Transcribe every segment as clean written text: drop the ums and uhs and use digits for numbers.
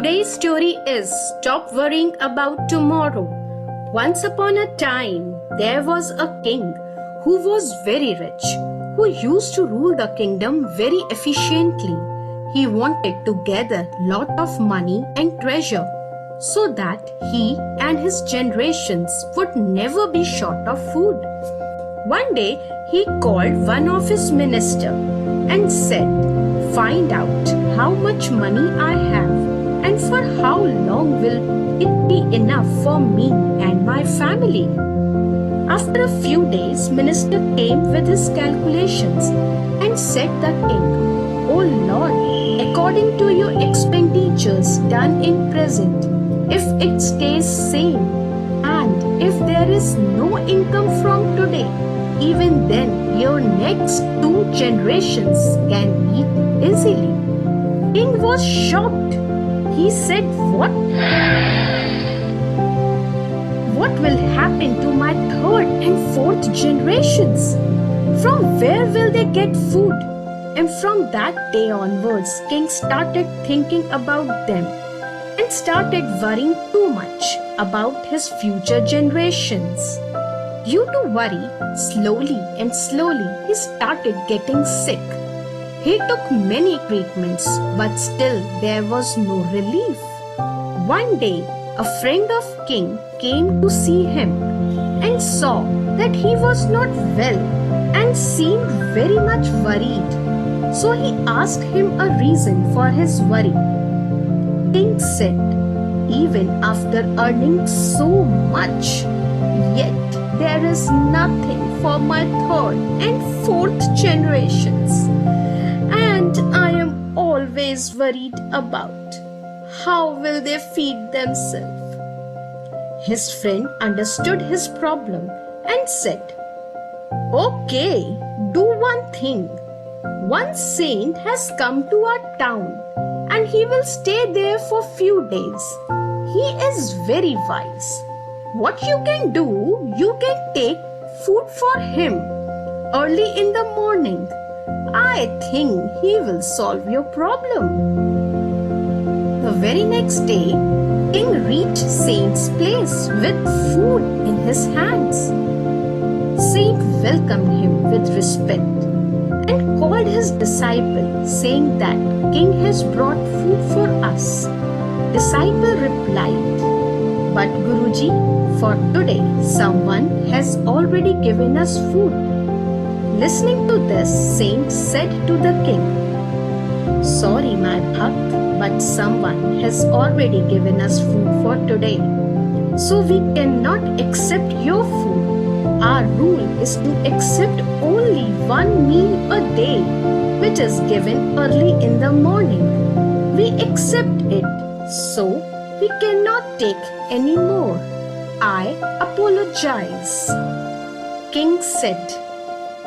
Today's story is Stop Worrying About Tomorrow. Once upon a time, there was a king who was very rich, who used to rule the kingdom very efficiently. He wanted to gather lot of money and treasure so that he and his generations would never be short of food. One day, he called one of his ministers and said, "Find out how much money I have and for how long will it be enough for me and my family." After a few days, minister came with his calculations and said the king, "O Lord, according to your expenditures done in present, if it stays same, and if there is no income from today, even then your next 2 generations can eat easily." King was shocked. He said, What will happen to my 3rd and 4th generations? From where will they get food?" And from that day onwards, King started thinking about them and started worrying too much about his future generations. Due to worry, slowly he started getting sick. He took many treatments, but still there was no relief. One day, a friend of King came to see him and saw that he was not well and seemed very much worried. So he asked him a reason for his worry. King said, "Even after earning so much, yet there is nothing for my 3rd and 4th generations. And I am always worried about how will they feed themselves." His friend understood his problem and said, "Okay, do one thing. One saint has come to our town and he will stay there for few days. He is very wise. What you can do, you can take food for him early in the morning. I think he will solve your problem." The very next day, King reached Saint's place with food in his hands. Saint welcomed him with respect and called his disciple, saying that King has brought food for us. Disciple replied, "But Guruji, for today someone has already given us food." Listening to this, Saint said to the king, "Sorry, my bhakt, but someone has already given us food for today. So we cannot accept your food. Our rule is to accept only 1 meal a day, which is given early in the morning. We accept it, so we cannot take any more. I apologize." King said,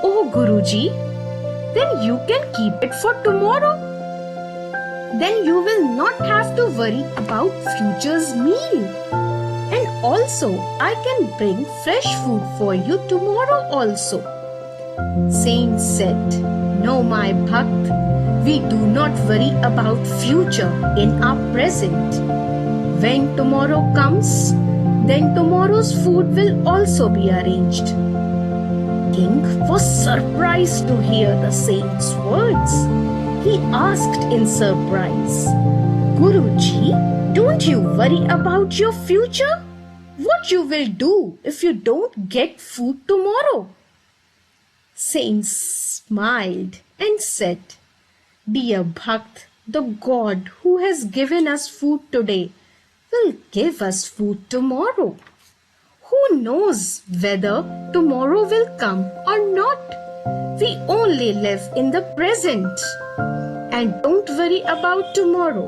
"Oh Guruji, then you can keep it for tomorrow. Then you will not have to worry about future's meal. And also, I can bring fresh food for you tomorrow also." Saint said, "No, my bhakt, we do not worry about future in our present. When tomorrow comes, then tomorrow's food will also be arranged." King was surprised to hear the saint's words. He asked in surprise, "Guruji, don't you worry about your future? What you will do if you don't get food tomorrow?" Saint smiled and said, "Dear Bhakt, the God who has given us food today will give us food tomorrow. Who knows whether tomorrow will come or not? We only live in the present and don't worry about tomorrow."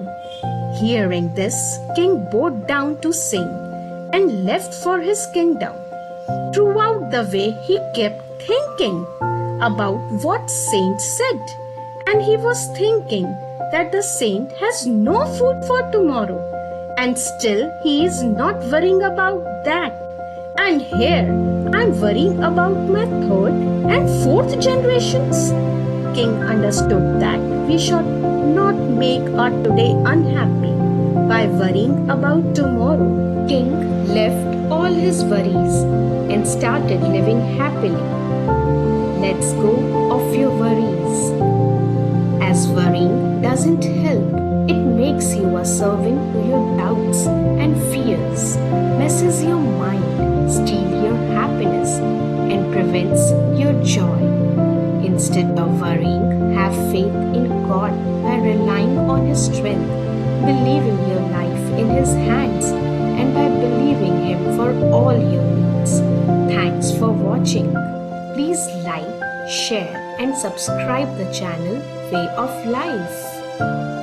Hearing this, King bowed down to Saint and left for his kingdom. Throughout the way, he kept thinking about what Saint said, and he was thinking that the saint has no food for tomorrow, and still he is not worrying about that. And here I'm worrying about my 3rd and 4th generations. King understood that we should not make our today unhappy, by worrying about tomorrow. King left all his worries and started living happily. Let's go of your worries. As worrying doesn't help, it makes you a servant to your doubts and fears, messes your mind, steals your happiness, and prevents your joy. Instead of worrying, have faith in God by relying on His strength, believing your life in His hands, and by believing Him for all your needs. Thanks for watching. Please like, share, and subscribe the channel Way of Life.